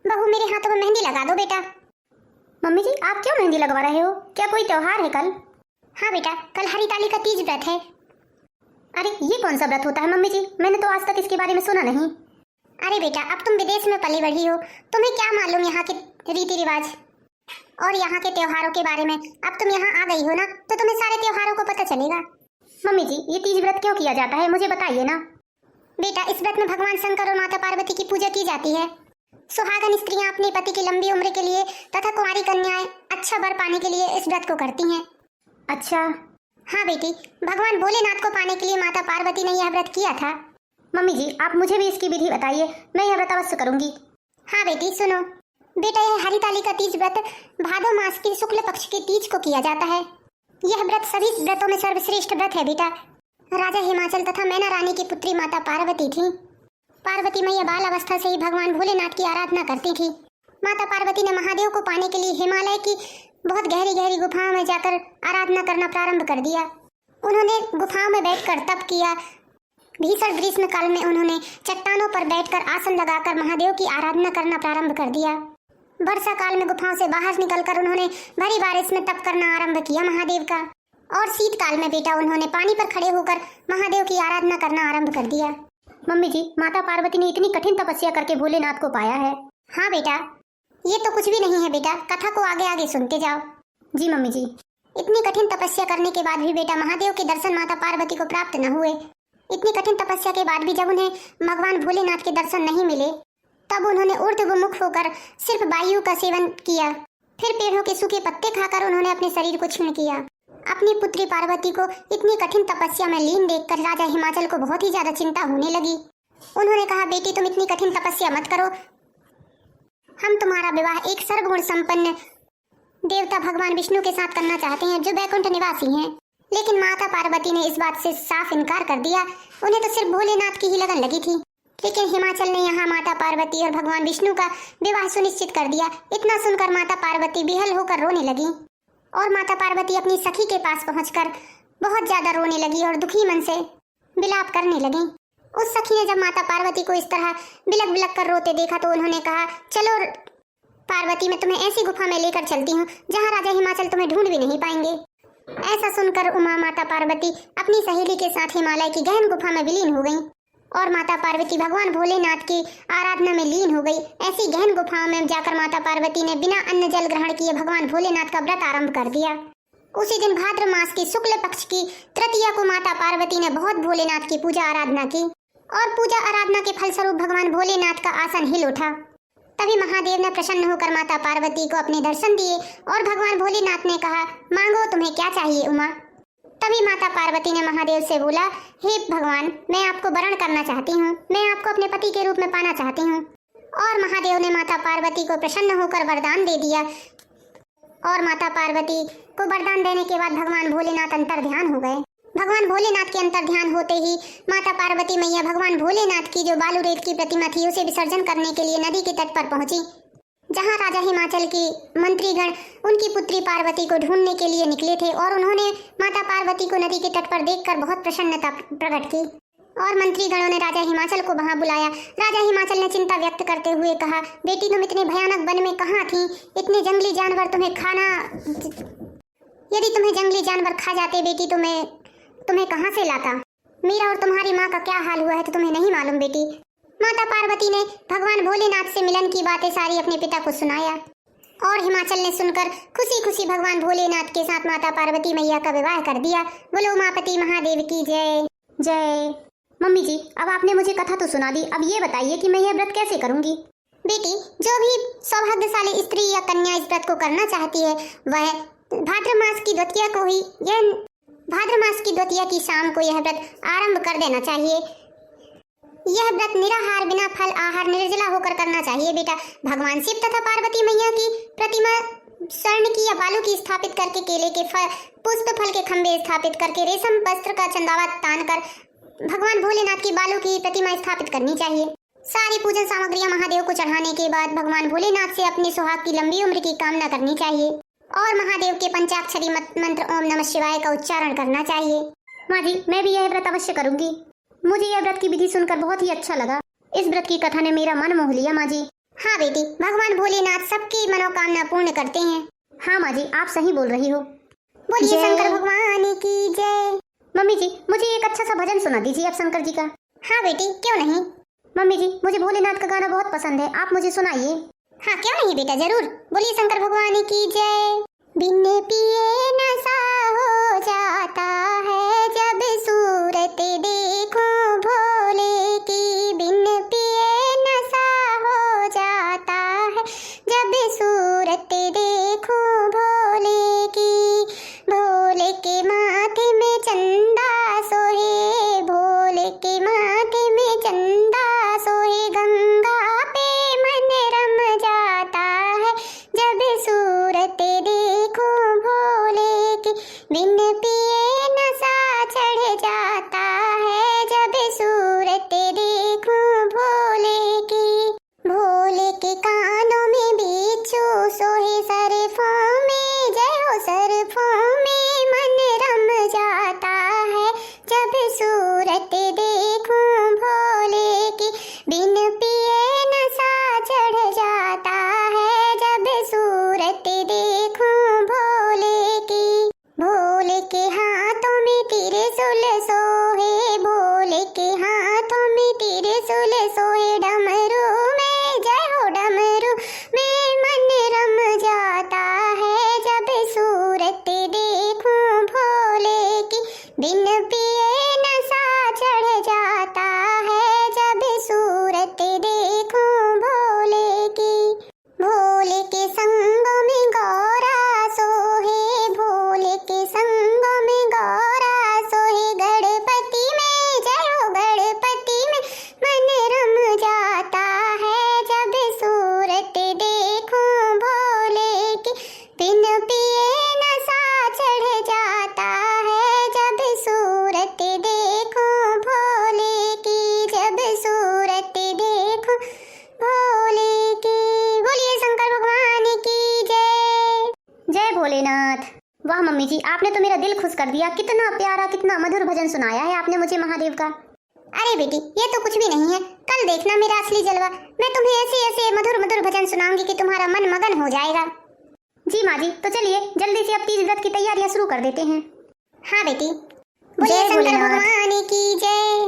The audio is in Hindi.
बहू मेरे हाथों में मेहंदी लगा दो बेटा। मम्मी जी आप क्यों मेहंदी लगवा रहे हो? क्या कोई त्योहार है कल? हाँ बेटा, कल हरिताली का तीज व्रत है। अरे ये कौन सा व्रत होता है मम्मी जी? मैंने तो आज तक इसके बारे में सुना नहीं। अरे बेटा, अब तुम विदेश में पली बढ़ी हो, तुम्हें क्या मालूम यहाँ के रीति रिवाज और यहाँ के त्योहारों के बारे में। अब तुम यहाँ आ गई हो ना, तो तुम्हें सारे त्योहारों को पता चलेगा। मम्मी जी ये तीज व्रत क्यों किया जाता है, मुझे बताइए ना। बेटा, इस व्रत में भगवान शंकर और माता पार्वती की पूजा की जाती है। सुहागन स्त्रियां अपने पति की लंबी उम्र के लिए तथा कुंवारी कन्याएं अच्छा वर पाने के लिए इस व्रत को करती हैं। अच्छा। हाँ बेटी, भगवान भोलेनाथ को पाने के लिए माता पार्वती ने यह व्रत किया था। मम्मी जी आप मुझे भी इसकी विधि बताइए, मैं यह व्रत अवश्य करूंगी। हाँ बेटी सुनो बेटा, यह हरिताली का तीज व्रत भादो मास के शुक्ल पक्ष के तीज को किया जाता है। यह व्रत सभी व्रतों में सर्वश्रेष्ठ व्रत है बेटा। राजा हिमाचल तथा मैना रानी की पुत्री माता पार्वती थी। पार्वती मैया बाल अवस्था से ही भगवान भोलेनाथ की आराधना करती थी। माता पार्वती ने महादेव को पाने के लिए हिमालय की बहुत गहरी गहरी गुफाओं में जाकर आराधना करना प्रारंभ कर दिया। उन्होंने गुफाओं में बैठकर तप किया। भीषण ग्रीष्म काल में उन्होंने चट्टानों पर बैठकर आसन लगाकर महादेव की आराधना करना प्रारंभ कर दिया। वर्षा काल में गुफाओं से बाहर निकलकर उन्होंने भरी बारिश में तप करना आरंभ किया महादेव का। और शीतकाल में बेटा उन्होंने पानी पर खड़े होकर महादेव की आराधना करना आरंभ कर दिया। मम्मी जी माता पार्वती ने इतनी कठिन तपस्या करके भोलेनाथ को पाया है। हाँ बेटा, ये तो कुछ भी नहीं है बेटा, कथा को आगे आगे सुनते जाओ। जी मम्मी जी। इतनी कठिन तपस्या करने के बाद भी बेटा महादेव के दर्शन माता पार्वती को प्राप्त न हुए। इतनी कठिन तपस्या के बाद भी जब उन्हें भगवान भोलेनाथ के दर्शन नहीं मिले, तब उन्होंने ऊर्ध्वमुख होकर सिर्फ वायु का सेवन किया। फिर पेड़ों के सूखे पत्ते खाकर उन्होंने अपने शरीर को क्षीण किया। अपनी पुत्री पार्वती को इतनी कठिन तपस्या में लीन देखकर राजा हिमाचल को बहुत ही ज्यादा चिंता होने लगी। उन्होंने कहा, बेटी तुम इतनी कठिन तपस्या मत करो, हम तुम्हारा विवाह एक सर्वगुण संपन्न देवता भगवान विष्णु के साथ करना चाहते हैं जो बैकुंठ निवासी हैं। लेकिन माता पार्वती ने इस बात से साफ इनकार कर दिया। उन्हें तो सिर्फ भोलेनाथ की ही लगन लगी थी। लेकिन हिमाचल ने यहाँ माता पार्वती और भगवान विष्णु का विवाह सुनिश्चित कर दिया। इतना सुनकर माता पार्वती बिहल होकर रोने लगी और माता पार्वती अपनी सखी के पास पहुंचकर बहुत ज्यादा रोने लगी और दुखी मन से विलाप करने लगी। उस सखी ने जब माता पार्वती को इस तरह बिलक बिलक कर रोते देखा तो उन्होंने कहा, चलो पार्वती मैं तुम्हें ऐसी गुफा में लेकर चलती हूँ जहाँ राजा हिमाचल तुम्हें ढूंढ भी नहीं पाएंगे। ऐसा सुनकर उमा माता पार्वती अपनी सहेली के साथ हिमालय की गहन गुफा में विलीन हो गईं और माता पार्वती भगवान भोलेनाथ की आराधना में लीन हो गई। ऐसी गहन गुफाओं में जाकर माता पार्वती ने बिना अन्न जल ग्रहण किए भगवान भोलेनाथ का व्रत आरंभ कर दिया। उसी दिन भाद्र मास की शुक्ल पक्ष की तृतीया को माता पार्वती ने बहुत भोलेनाथ की पूजा आराधना की और पूजा आराधना के फलस्वरूप भगवान भोलेनाथ का आसन हिल उठा। तभी महादेव ने प्रसन्न होकर माता पार्वती को अपने दर्शन दिए और भगवान भोलेनाथ ने कहा, मांगो तुम्हें क्या चाहिए उमा। तभी माता पार्वती ने महादेव से बोला, हे भगवान मैं आपको वरण करना चाहती हूँ, मैं आपको अपने पति के रूप में पाना चाहती हूँ। और महादेव ने माता पार्वती को प्रसन्न होकर वरदान दे दिया और माता पार्वती को वरदान देने के बाद भगवान भोलेनाथ अंतर ध्यान हो गए। भगवान भोलेनाथ के अंतर ध्यान होते ही माता पार्वती मैया भगवान भोलेनाथ की जो बालू रेत की प्रतिमा थी उसे विसर्जन करने के लिए नदी के तट पर पहुंची, जहां राजा हिमाचल की मंत्रीगण उनकी पुत्री पार्वती को ढूंढने के लिए निकले थे और उन्होंने माता पार्वती को नदी के तट पर देखकर बहुत प्रसन्नता प्रकट की और मंत्रीगणों ने राजा हिमाचल को वहां बुलाया। राजा हिमाचल ने चिंता व्यक्त करते हुए कहा, बेटी तुम इतने भयानक वन में कहाँ थी? इतने जंगली जानवर तुम्हें खाना, यदि तुम्हें जंगली जानवर खा जाते बेटी तुम्हें कहाँ से लाता? मेरा और तुम्हारी माँ का क्या हाल हुआ है तो तुम्हें नहीं मालूम बेटी। माता पार्वती ने भगवान भोलेनाथ से मिलन की बातें सारी अपने पिता को सुनाया और हिमाचल ने सुनकर खुशी खुशी भगवान भोलेनाथ के साथ माता पार्वती मैया का विवाह कर दिया। बोलो उमापति महादेव की जय जय। मम्मी जी अब आपने मुझे कथा तो सुना दी, अब ये बताइए कि मैं यह व्रत कैसे करूंगी? बेटी जो भी सौभाग्यशाली स्त्री या कन्या इस व्रत को करना चाहती है वह भाद्र मास की द्वितीया को ही भाद्र मास की द्वितीया की शाम को यह व्रत आरंभ कर देना चाहिए। यह व्रत निराहार बिना फल आहार निर्जला होकर करना चाहिए बेटा। भगवान शिव तथा पार्वती मैया की प्रतिमा स्वर्ण की या बालू की स्थापित करके, केले के पुष्प फल के खंभे स्थापित करके, रेशम वस्त्र का चंदावा तान कर भगवान भोलेनाथ की बालू की प्रतिमा स्थापित करनी चाहिए। सारी पूजन सामग्रियां महादेव को चढ़ाने के बाद भगवान भोलेनाथ से अपने सुहाग की लंबी उम्र की कामना करनी चाहिए और महादेव के पंचाक्षरी मंत्र ओम नमः शिवाय का उच्चारण करना चाहिए। माँ जी मैं भी यह व्रत अवश्य करूंगी। मुझे यह व्रत की विधि सुनकर बहुत ही अच्छा लगा। इस व्रत की कथा ने मेरा मन मोह लिया माँ जी। हाँ बेटी, भगवान भोलेनाथ सबकी मनोकामना पूर्ण करते हैं। हाँ माँ जी, आप सही बोल रही हो। बोलिए जय। शंकर भगवान की जय। मम्मी जी, मुझे एक अच्छा सा भजन सुना दीजिए आप शंकर जी का। हाँ बेटी, क्यों नहीं। मम्मी जी, मुझे भोलेनाथ का गाना बहुत पसंद है, आप मुझे सुनाइए। हाँ क्यों नहीं बेटा, जरूर। बोलिए शंकर भगवान की जय। बिन पिए नशा हो जाता है जब सूरत देखो भोले की। बिन पिए नशा हो जाता है जब सूरत देखो भोले की। भोले के माथे में चंदा सोहे, भोले के माथे में चंदा सोहे। गंगा पे मन रम जाता है जब सूरत देखो भोले की। बिन पिए नशा चढ़ जाता है जब सूरत देखो भोले की। भोले के कानों में बिच्छू सोहे, सरफों में जय हो सरफों में मन रम जाता है जब सूरत देखो भोले की। बिन पिए नशा चढ़ जाता है जब सूरत देखो भोले की। भोले के हाथों में त्रिशूल सोहे, भोले के हाथों में त्रिशूल सोहे। डमरू में जय हो डमरू में मन रम जाता है जब सूरत देखो भोले की। बिन पिए नशा चढ़ जाता है जब सूरत देखो भोले की। भोले के संगों में गौरा सोहे, भोले के संगों में गौरा सोहे। गणपति में जय हो गणपति में मन रम जाता है जब सूरत देखो भोले की। बिन पिए नशा चढ़ जाता है जब सूरत देखो भोले की। जब सूरत देखो भोले की। बोलिए शंकर भगवान की जय। जय भोलेनाथ। वाह मम्मी जी, आपने तो मेरा दिल खुश कर दिया। कितना प्यारा, कितना मधुर भजन सुनाया है आपने मुझे महादेव का। अरे बेटी, ये तो कुछ भी नहीं है। कल देखना मेरा असली जलवा। मैं तुम्हें ऐसे ऐसे मधुर मधुर भजन सुनाऊंगी कि तुम्हारा मन मगन हो जाएगा। जी माँ जी, तो चलिए जल्दी से अब तीज व्रत की तैयारियां शुरू कर देते हैं। हाँ बेटी, बोलिए जय शंकर भोलेनाथ। भगवान की जय।